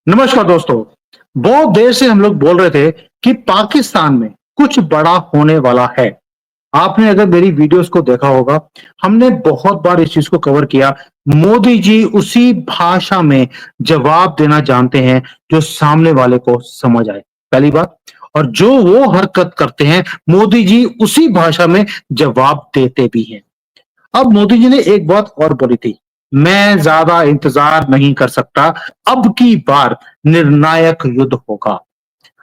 नमस्कार दोस्तों। बहुत देर से हम लोग बोल रहे थे कि पाकिस्तान में कुछ बड़ा होने वाला है। आपने अगर मेरी वीडियोस को देखा होगा, हमने बहुत बार इस चीज को कवर किया। मोदी जी उसी भाषा में जवाब देना जानते हैं जो सामने वाले को समझ आए, पहली बात। और जो वो हरकत करते हैं, मोदी जी उसी भाषा में जवाब देते भी हैं। अब मोदी जी ने एक बात और बोली थी, मैं ज्यादा इंतजार नहीं कर सकता, अब की बार निर्णायक युद्ध होगा।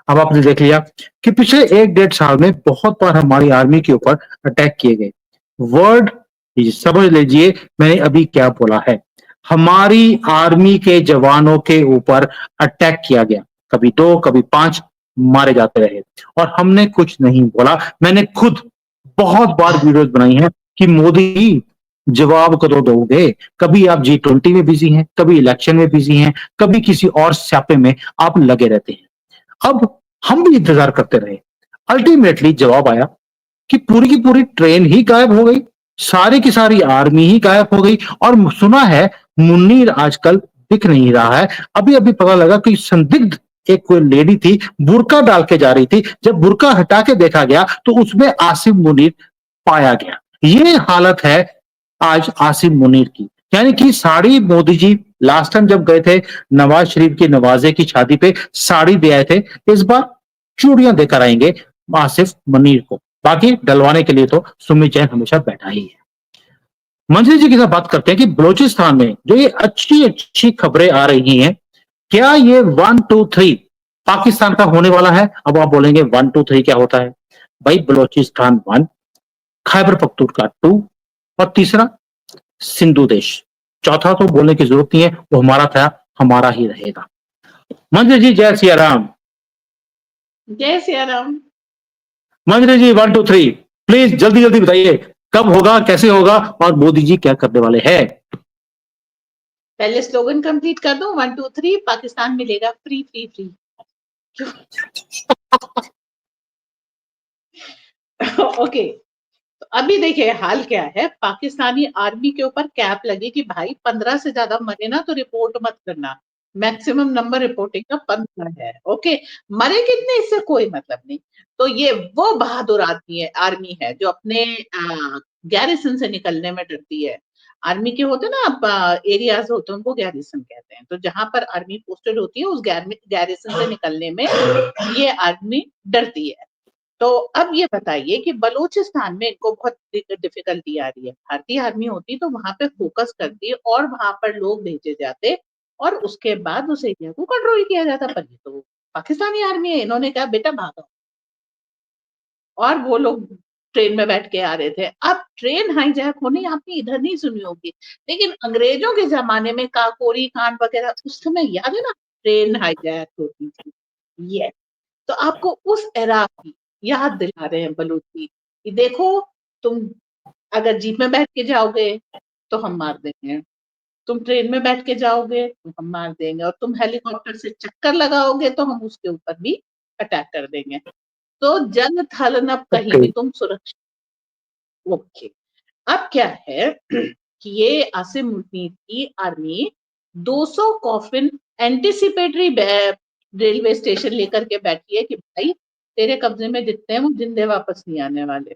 अब आपने देख लिया कि पिछले 1 डेढ़ साल में बहुत बार हमारी आर्मी के ऊपर अटैक किए गए। वर्ड समझ लीजिए मैंने अभी क्या बोला है। हमारी आर्मी के जवानों के ऊपर अटैक किया गया, कभी 2 कभी 5 मारे जाते रहे और हमने कुछ नहीं बोला। मैंने खुद बहुत बार वीडियोस बनाई हैं कि मोदी जवाब कदों दोगे। कभी आप G20 में बिजी हैं, कभी इलेक्शन में बिजी हैं, कभी किसी और स्यापे में आप लगे रहते हैं। अब हम भी इंतजार करते रहे। अल्टीमेटली जवाब आया कि पूरी की पूरी ट्रेन ही गायब हो गई, सारी की सारी आर्मी ही गायब हो गई। और सुना है मुन्नीर आजकल दिख नहीं रहा है। अभी अभी पता लगा कि संदिग्ध एक कोई लेडी थी, बुर्का डाल के जा रही थी। जब बुर्का हटा के देखा गया तो उसमें आसिम मुनीर पाया गया। ये हालत है आज आसिम मुनीर की। यानी कि साड़ी मोदी जी लास्ट टाइम जब गए थे नवाज शरीफ की नवाजे की शादी पे साड़ी दे आए थे, इस बार चूड़ियां देकर आएंगे आसिफ मुनीर को। बाकी डलवाने के लिए तो सुमित जैन हमेशा बैठा ही है। मंत्री जी के साथ बात करते हैं कि बलूचिस्तान में जो ये अच्छी अच्छी खबरें आ रही हैं, क्या ये 1 2 3 पाकिस्तान का होने वाला है? अब आप बोलेंगे 1 2 3 क्या होता है? भाई बलूचिस्तान 1, खैबर पख्तूनख्वा 2 और तीसरा सिंधु देश। चौथा तो बोलने की जरूरत नहीं है, वो हमारा था, हमारा ही रहेगा। मंत्री जी जय सिया राम। जय सिया राम। मंत्री जी 1 2 3 प्लीज जल्दी जल्दी बताइए कब होगा, कैसे होगा और मोदी जी क्या करने वाले हैं? पहले स्लोगन कंप्लीट कर दो। 1 2 3 पाकिस्तान मिलेगा फ्री फ्री फ्री। क्यों? ओके, तो अभी देखिए हाल क्या है। पाकिस्तानी आर्मी के ऊपर कैप लगी कि भाई 15 से ज्यादा मरे ना तो रिपोर्ट मत करना। मैक्सिमम नंबर रिपोर्टिंग का 15 है। ओके, मरे कितने इससे कोई मतलब नहीं। तो ये वो बहादुर आदमी है, आर्मी है जो अपने गैरिसन से निकलने में डरती है। आर्मी के होते ना आप एरियाज होते हैं उनको गैरिसन कहते हैं। तो जहां पर आर्मी पोस्टेड होती है उस गैरिसन से निकलने में ये आर्मी डरती है। तो अब ये बताइए कि बलूचिस्तान में इनको बहुत डिफिकल्टी आ रही है। भारतीय आर्मी होती तो वहां पे फोकस करती और वहां पर लोग भेजे जाते और उसके बाद उस एरिया को कंट्रोल किया जाता। पर ये तो पाकिस्तानी आर्मी है, इन्होंने कहा बेटा भागो। और वो लोग ट्रेन में बैठ के आ रहे थे। अब ट्रेन हाईजैक होने आपने इधर नहीं सुनी होगी, लेकिन अंग्रेजों के जमाने में काकोरी कांड वगैरह उस समय याद है ना, ट्रेन हाईजैक होती थी। ये तो आपको उस एरा की याद दिला रहे हैं बलूची कि देखो, तुम अगर जीप में बैठ के जाओगे तो हम मार देंगे, तुम ट्रेन में बैठ के जाओगे तो हम मार देंगे, और तुम हेलीकॉप्टर से चक्कर लगाओगे तो हम उसके ऊपर भी अटैक कर देंगे। तो जल थल नभ कहीं ओके। भी तुम सुरक्षित। ओके, अब क्या है कि ये आसिम मुनीर की army 200 coffin anticipatory railway station लेकर के बैठी है कि भाई तेरे कब्जे में जितने हैं वो जिंदे वापस नहीं आने वाले।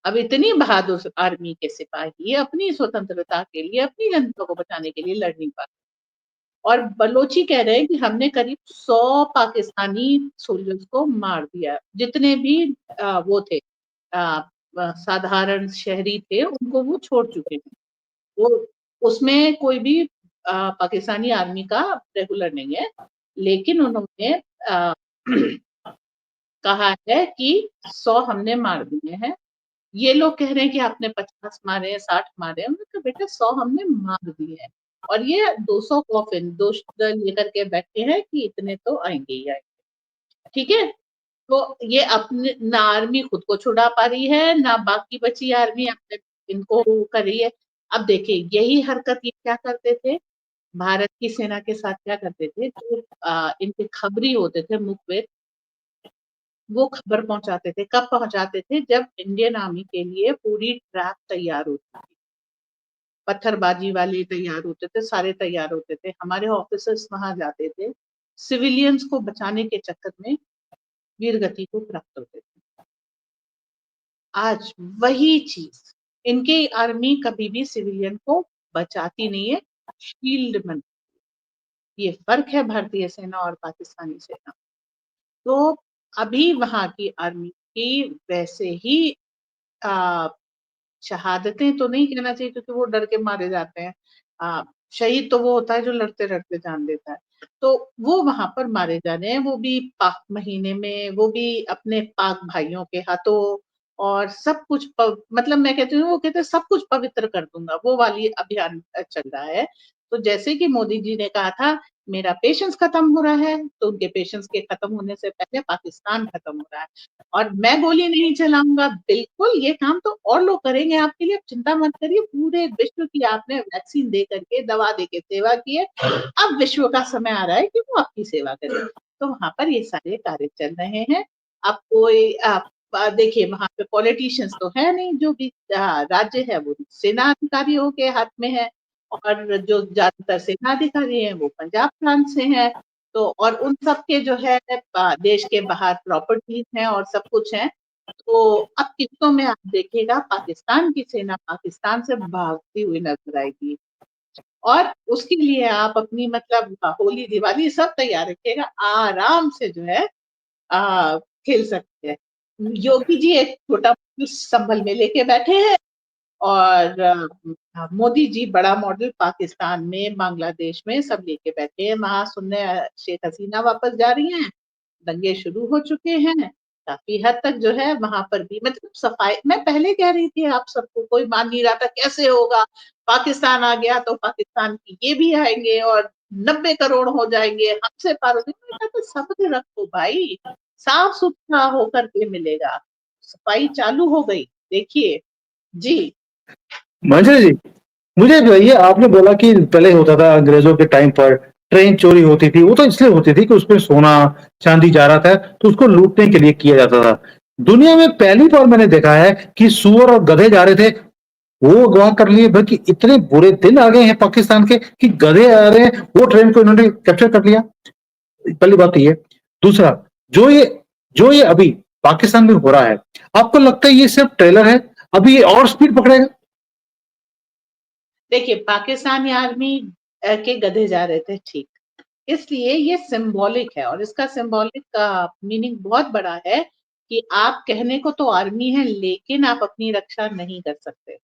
अब इतनी बहादुर आर्मी के सिपाही अपनी स्वतंत्रता के लिए, अपनी जनता को बचाने के लिए लड़ नहीं पाते। और बलोची कह रहे हैं कि हमने करीब 100 पाकिस्तानी सोल्जर्स को मार दिया। जितने भी वो थे साधारण शहरी थे उनको वो छोड़ चुके हैं। वो उसमें कोई भी पाकिस्तानी आर्मी का रेगुलर नहीं है, लेकिन उन्होंने कहा है कि 100 हमने मार दिए हैं। ये लोग कह रहे हैं कि आपने 50 मारे, 60 मारे। उन्होंने कहा बेटा 100 हमने मार दिए हैं, और ये 200 कॉफिन 2 लेकर के बैठे हैं कि इतने तो आएंगे ही आएंगे। ठीक है, तो ये अपने ना आर्मी खुद को छुड़ा पा रही है ना बाकी बची आर्मी अपने इनको कर रही है। अब देखिए यही हरकत ये क्या करते थे, भारत की सेना के साथ क्या करते थे, जो इनके खबरी होते थे मुखबिर, वो खबर पहुंचाते थे। कब पहुंचाते थे? जब इंडियन आर्मी के लिए पूरी ट्रैप तैयार होती थी, पत्थरबाजी वाले तैयार होते थे, सारे तैयार होते थे, हमारे ऑफिसर्स वहां जाते थे सिविलियंस को बचाने के चक्कर में वीरगति को प्राप्त होते थे। आज वही चीज, इनकी आर्मी कभी भी सिविलियन को बचाती नहीं है, शील्ड बन। ये फर्क है भारतीय सेना और पाकिस्तानी सेना। तो अभी वहां की आर्मी की वैसे ही शहादतें तो नहीं कहना चाहिए क्योंकि वो डर के मारे जाते हैं। शहीद तो वो होता है जो लड़ते लड़ते जान देता है। तो वो वहां पर मारे जा रहे हैं, वो भी पाक महीने में, वो भी अपने पाक भाइयों के हाथों। और सब कुछ मतलब मैं कहती हूँ, वो कहते हैं सब कुछ पवित्र कर दूंगा, वो वाली अभियान चल रहा है। तो जैसे कि मोदी जी ने कहा था मेरा पेशेंस खत्म हो रहा है, तो उनके पेशेंस के खत्म होने से पहले पाकिस्तान खत्म हो रहा है। और मैं गोली नहीं चलाऊंगा, बिल्कुल ये काम तो और लोग करेंगे आपके लिए, चिंता मत करिए। पूरे विश्व की आपने वैक्सीन दे करके, दवा दे के सेवा की है, अब विश्व का समय आ रहा है कि वो आपकी सेवा करे। तो वहां पर ये सारे कार्य चल रहे हैं। अब कोई देखिए वहां पे पॉलिटिशियंस तो है नहीं, जो भी राज्य है वो सेना अधिकारियों के हाथ में है, और जो ज्यादातर सेना अधिकारी हैं वो पंजाब प्रांत से हैं। तो और उन सब के जो है देश के बाहर प्रॉपर्टीज हैं और सब कुछ है। तो अब किस्तों में आप देखिएगा पाकिस्तान की सेना पाकिस्तान से भागती हुई नजर आएगी, और उसके लिए आप अपनी मतलब होली दिवाली सब तैयार रखिएगा, आराम से जो है खेल सकते हैं। योगी जी एक छोटा संभल में लेके बैठे हैं, और मोदी जी बड़ा मॉडल पाकिस्तान में, बांग्लादेश में सब लेके बैठे हैं। वहां सुनने शेख हसीना वापस जा रही हैं, दंगे शुरू हो चुके हैं काफी हद तक जो है वहां पर भी, मतलब सफाई। मैं पहले कह रही थी आप सबको, कोई मान नहीं रहा था कैसे होगा, पाकिस्तान आ गया तो पाकिस्तान की ये भी आएंगे और 90 करोड़ हो जाएंगे, हमसे पार हो जाएंगे। तो सब्र रखो भाई, साफ सुथरा होकर के मिलेगा। सफाई चालू हो गई, देखिए जी। मंजरी जी, मुझे बताइए, आपने बोला कि पहले होता था अंग्रेजों के टाइम पर ट्रेन चोरी होती थी, वो तो इसलिए होती थी कि उसमें सोना चांदी जा रहा था तो उसको लूटने के लिए किया जाता था। दुनिया में पहली बार मैंने देखा है कि सुअर और गधे जा रहे थे, वो अगवा कर लिए। बल्कि इतने बुरे दिन आ गए हैं पाकिस्तान के कि गधे आ रहे हैं, वो ट्रेन को इन्होंने कैप्चर कर लिया। पहली बात तो ये। दूसरा, जो ये जो ये अभी पाकिस्तान में हो रहा है, आपको लगता है ये सिर्फ ट्रेलर है, अभी ये और स्पीड पकड़ेगा? देखिए पाकिस्तानी आर्मी के गधे जा रहे थे, ठीक, इसलिए ये सिंबॉलिक है, और इसका सिंबॉलिक का मीनिंग बहुत बड़ा है कि आप कहने को तो आर्मी है लेकिन आप अपनी रक्षा नहीं कर सकते,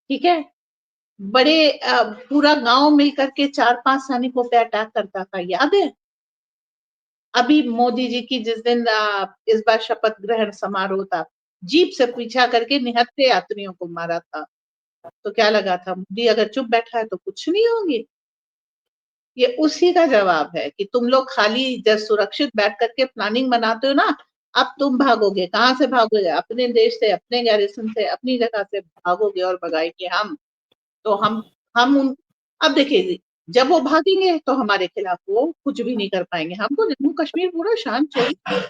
ठीक है। बड़े पूरा गांव मिलकर के 4-5 सैनिकों पे अटैक करता था, याद है? अभी मोदी जी की जिस दिन इस बार शपथ ग्रहण समारोह था, जीप से पीछा करके निहत्थे यात्रियों को मारा था। तो क्या लगा था मोदी अगर चुप बैठा है तो कुछ नहीं होगी? ये उसी का जवाब है कि तुम लोग खाली जब सुरक्षित बैठ करके प्लानिंग बनाते हो ना, अब तुम भागोगे, कहाँ से भागोगे? अपने देश से, अपने गैरिसन से, अपनी जगह से भागोगे और भगाएंगे हम। तो हम उन अब देखिए जब वो भागेंगे तो हमारे खिलाफ वो कुछ भी नहीं कर पाएंगे। हमको जम्मू कश्मीर पूरा शांत चाहिए,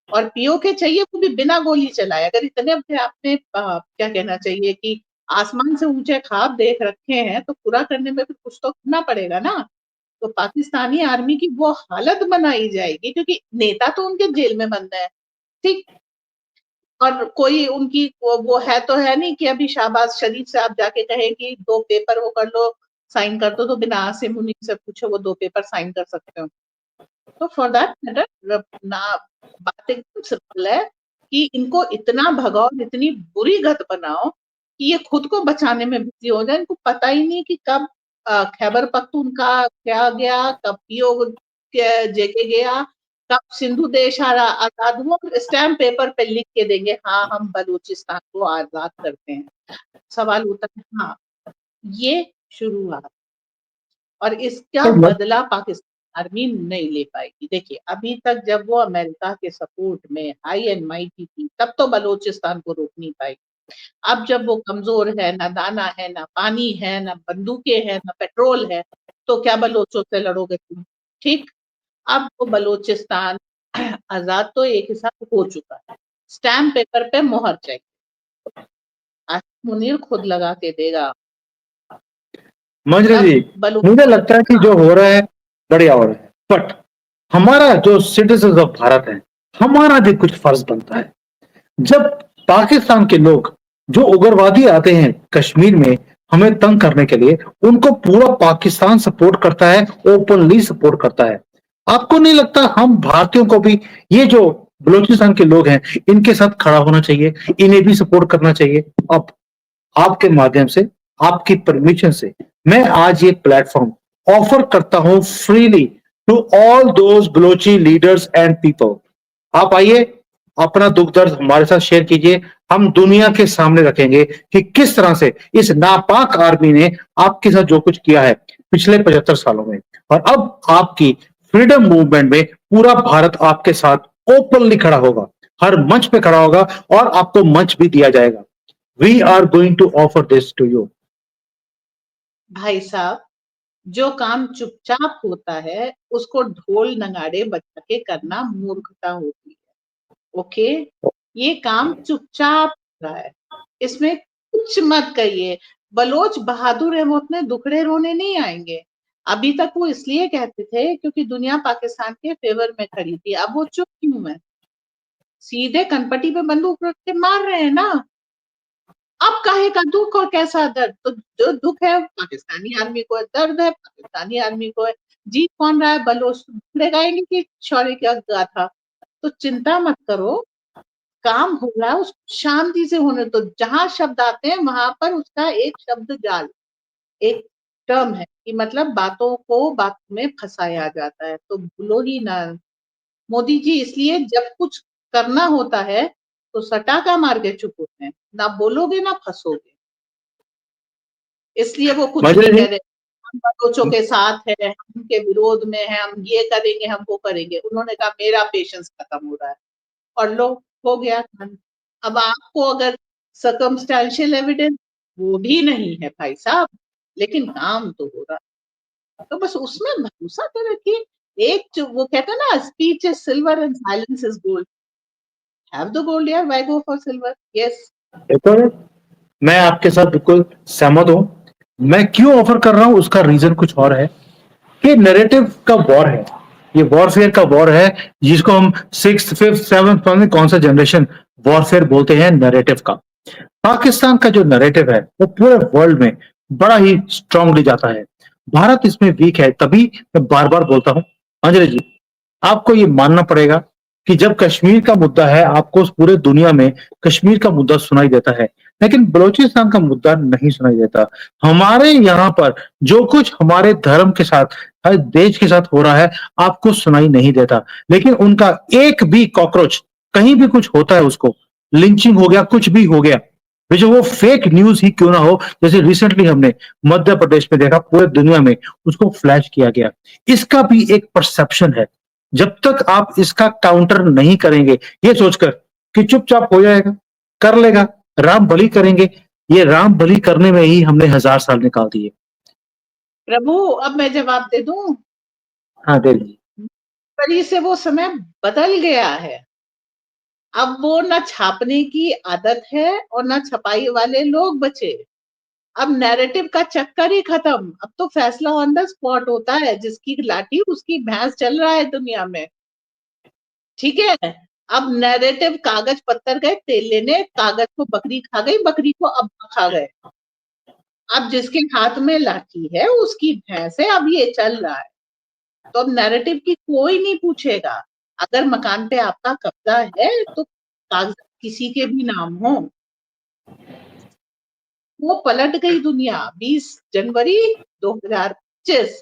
और पीओके चाहिए, वो भी बिना गोली चलाए। अगर इतने अपने आपने क्या कहना चाहिए कि आसमान से ऊंचे ख्वाब देख रखे हैं तो पूरा करने में भी कुछ तो करना पड़ेगा ना। तो पाकिस्तानी आर्मी की वो हालत बनाई जाएगी, क्योंकि नेता तो उनके जेल में बंद है, ठीक। और कोई उनकी वो है तो है नहीं कि अभी शहबाज शरीफ से आप जाके कहें कि 2 पेपर वो कर लो, साइन कर दो, तो बिना आसिम मुनीर से पूछो वो 2 पेपर साइन कर सकते हो। तो फॉर दैट मैटर ना, बात एकदम सिंपल है कि इनको इतना भगाओ, इतनी बुरी गत बनाओ कि ये खुद को बचाने में बिजी हो जाए। इनको पता ही नहीं कि कब खैबर पख्तूनख्वा क्या गया, कब पीओके जेके गया, कब सिंधु देश आजाद हुआ, स्टैम्प पेपर पे लिख के देंगे हाँ हम बलूचिस्तान को आजाद करते हैं। सवाल उठता है, हाँ ये शुरुआत, और इसका बदला पाकिस्तान आर्मी नहीं ले पाएगी। देखिए अभी तक जब वो अमेरिका के सपोर्ट में हाई एंड माइटी थी तब तो बलूचिस्तान को रोक नहीं पाई। अब जब वो कमजोर है, ना दाना है, ना पानी है, ना बंदूकें हैं, ना पेट्रोल है, तो क्या बलोचों से लड़ोगे तुम? ठीक। अब वो बलूचिस्तान आजाद तो एक हिसाब हो चुका है, स्टैम्प पेपर पे मोहर चाहिए, आसिम मुनीर खुद लगा के देगा। मंजरी तब जी, बलूच मुझे लगता है कि जो हो रहा है बढ़िया हो रहा है, बट हमारा जो सिटीजन ऑफ भारत है, हमारा भी कुछ फर्ज बनता है। जब पाकिस्तान के लोग, जो उग्रवादी आते हैं कश्मीर में हमें तंग करने के लिए, उनको पूरा पाकिस्तान सपोर्ट करता है, ओपनली सपोर्ट करता है। आपको नहीं लगता हम भारतीयों को भी ये जो बलूचिस्तान के लोग हैं, इनके साथ खड़ा होना चाहिए, इन्हें भी सपोर्ट करना चाहिए? अब आपके माध्यम से, आपकी परमिशन से मैं आज ये प्लेटफॉर्म ऑफर करता हूं freely to all those Balochi leaders and people. आप आइए, अपना दुख दर्द हमारे साथ शेयर कीजिए। हम दुनिया के सामने रखेंगे कि किस तरह से इस नापाक आर्मी ने आपके साथ जो कुछ किया है पिछले 75 सालों में, और अब आपकी फ्रीडम मूवमेंट में पूरा भारत आपके साथ ओपनली खड़ा होगा, हर मंच पे खड़ा होगा, और आपको मंच भी दिया जाएगा। We are going to offer this to you. भाई साहब, जो काम चुपचाप होता है उसको ढोल नगाड़े बजा के करना मूर्खता होती है। ओके, ये काम चुपचाप हो रहा है, इसमें कुछ मत कहिए। बलोच बहादुर है, वो अपने दुखड़े रोने नहीं आएंगे। अभी तक वो इसलिए कहते थे क्योंकि दुनिया पाकिस्तान के फेवर में खड़ी थी। अब वो चुप क्यों है? सीधे कनपटी पे बंदूक रख के मार रहे हैं ना। अब काहे का दुख और कैसा दर्द? तो जो दुख है पाकिस्तानी आर्मी को है, दर्द है पाकिस्तानी आर्मी को है। जीत कौन रहा है? बलोच दुखड़े गाएंगे कि शौर्य का गाथा? तो चिंता मत करो, काम हो रहा है, उसको शांति से होने दो। जहां शब्द आते हैं वहां पर उसका एक शब्द जाल, एक टर्म है कि मतलब बातों को बात में फंसाया जाता है, तो भूलो ही ना। मोदी जी इसलिए जब कुछ करना होता है तो सटाका मार के चुप होते हैं, ना बोलोगे ना फंसोगे। इसलिए वो कुछ नहीं मंजरी कह जी, रहे। हम बलोचों के साथ है, हम उनके विरोध में है, हम ये करेंगे, हम वो करेंगे। उन्होंने कहा मेरा पेशेंस खत्म हो रहा है, और लो, हो गया कांड। अब आपको अगर सर्कमस्टेंशियल एविडेंस वो भी नहीं है भाई साहब, लेकिन काम तो हो रहा है, तो बस उसमें भरोसा तो रखिए। एक जो वो कहते हैं ना, speech is silver and silence is gold. Have the gold यार, why go for silver? Yes. देखो, मैं आपके साथ बिल्कुल सहमत हूं। मैं क्यों ऑफर कर रहा हूं उसका रीजन कुछ और है कि नैरेटिव का वॉर है, ये वॉरफेयर का वॉर है, जिसको हम सिक्स फिफ्थ सेवंथ कौन सा जनरेशन वॉरफेयर बोलते हैं, नैरेटिव का। पाकिस्तान का जो नैरेटिव है वो पूरे वर्ल्ड में बड़ा ही स्ट्रांगली जाता है। भारत इसमें वीक है, तभी मैं बार बार बोलता हूं। अंजलि जी, आपको ये मानना पड़ेगा कि जब कश्मीर का मुद्दा है, आपको उस पूरे दुनिया में कश्मीर का मुद्दा सुनाई देता है, लेकिन बलूचिस्तान का मुद्दा नहीं सुनाई देता। हमारे यहाँ पर जो कुछ हमारे धर्म के साथ, हर देश के साथ हो रहा है, आपको सुनाई नहीं देता। लेकिन उनका एक भी कॉकरोच, कहीं भी कुछ होता है, उसको लिंचिंग हो गया, कुछ भी हो गया, जो वो फेक न्यूज ही क्यों ना हो, जैसे रिसेंटली हमने मध्य प्रदेश में देखा, पूरे दुनिया में उसको फ्लैश किया गया। इसका भी एक परसेप्शन है। जब तक आप इसका काउंटर नहीं करेंगे, ये सोचकर कि चुपचाप हो जाएगा, कर लेगा, राम बलि करेंगे, ये राम बलि करने में ही हमने 1000 साल निकाल दिए। प्रभु, अब मैं जवाब दे दूं? हाँ देवी। परी से वो समय बदल गया है। अब वो न छापने की आदत है और न छपाई वाले लोग बचे। अब नैरेटिव का चक्कर ही खत्म। अब तो फैसला ऑन द स्पॉट होता है, जिसकी लाठी उसकी भैंस चल रहा है दुनिया में। ठीक है। अब नैरेटिव कागज पत्थर गए तेल लेने, कागज को बकरी खा गई, बकरी को अब्बा खा गए। अब जिसके हाथ में लाठी है उसकी भैंस है, अब ये चल रहा है। तो अब नैरेटिव की कोई नहीं पूछेगा। अगर मकान पे आपका कब्जा है तो कागज किसी के भी नाम हो। वो पलट गई दुनिया 20 जनवरी 2025।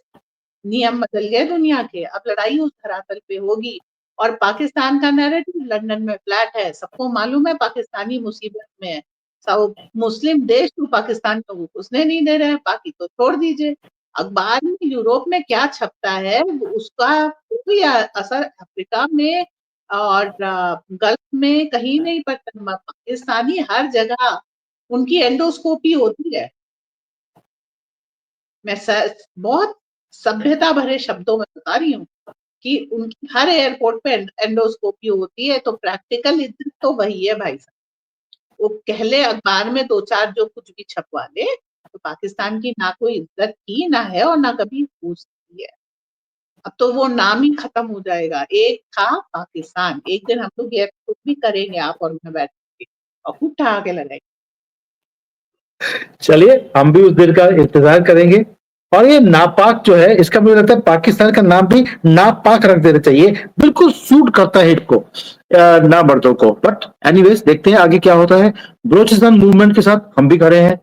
नियम बदल गए दुनिया के। अब लड़ाई उस धरातल पे होगी। और पाकिस्तान का नैरेटिव लंदन में फ्लैट है, सबको मालूम है पाकिस्तानी मुसीबत में है। सब मुस्लिम देश तो पाकिस्तान को घुसने नहीं दे रहे हैं, बाकी तो छोड़ दीजिए। अखबार में यूरोप में क्या छपता है उसका कोई असर अफ्रीका में और गल्फ में कहीं नहीं पड़ता। पाकिस्तानी हर जगह उनकी एंडोस्कोपी होती है। मैं बहुत सभ्यता भरे शब्दों में बता रही हूँ कि उनकी हर एयरपोर्ट पे एंडोस्कोपी होती है। तो प्रैक्टिकल इज्जत तो वही है भाई साहब। वो कहले अखबार में दो चार जो कुछ भी छपवा ले, तो पाकिस्तान की ना कोई इज्जत थी, ना है, और ना कभी हो सकती है। अब तो वो नाम ही खत्म हो जाएगा। एक था पाकिस्तान। एक दिन हम लोग ये एपिसोड भी करेंगे, आप और मैं बैठ के, और खूब ठहाके लगाएंगे। चलिए हम भी उस दिन का इंतजार करेंगे। और ये नापाक जो है, इसका मुझे लगता है पाकिस्तान का नाम भी नापाक रख देना चाहिए, बिल्कुल सूट करता है इनको, ना मर्दों को। बट एनीवेज, देखते हैं आगे क्या होता है। बलोचिस्तान मूवमेंट के साथ हम भी खड़े हैं,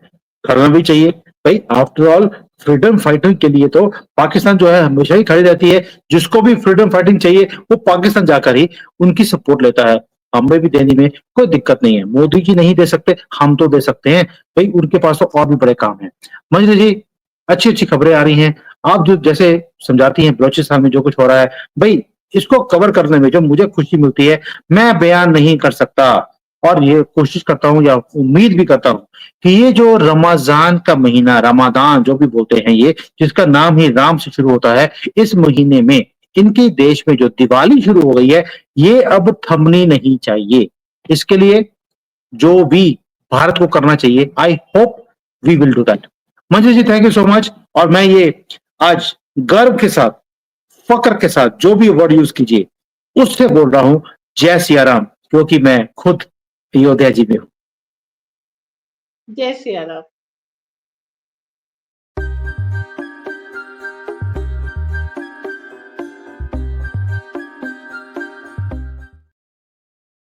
खड़ना भी चाहिए भाई। आफ्टर ऑल फ्रीडम फाइटर के लिए तो पाकिस्तान जो है हमेशा ही खड़ी रहती है। जिसको भी फ्रीडम फाइटिंग चाहिए वो पाकिस्तान जाकर ही उनकी सपोर्ट लेता है। हमें भी देने में कोई दिक्कत नहीं है। मोदी जी नहीं दे सकते, हम तो दे सकते हैं भाई, उनके पास तो और भी बड़े काम है। मंजरी जी, अच्छी अच्छी खबरें आ रही हैं। आप जो जैसे समझाती हैं बलोचिस्तान में जो कुछ हो रहा है भाई, इसको कवर करने में जो मुझे खुशी मिलती है, मैं बयान नहीं कर सकता। और ये कोशिश करता हूं या उम्मीद भी करता हूं कि ये जो रमजान का महीना, रमादान जो भी बोलते हैं ये, जिसका नाम ही राम से शुरू होता है, इस महीने में इनके देश में जो दिवाली शुरू हो गई है, ये अब थमनी नहीं चाहिए। इसके लिए जो भी भारत को करना चाहिए, I hope we will do that. Manju ji, thank you so much. और मैं ये आज गर्व के साथ, फक्र के साथ जो भी वर्ड यूज कीजिए उससे बोल रहा हूं, जय सिया राम, क्योंकि मैं खुद अयोध्या जी में हूं। जय सिया राम।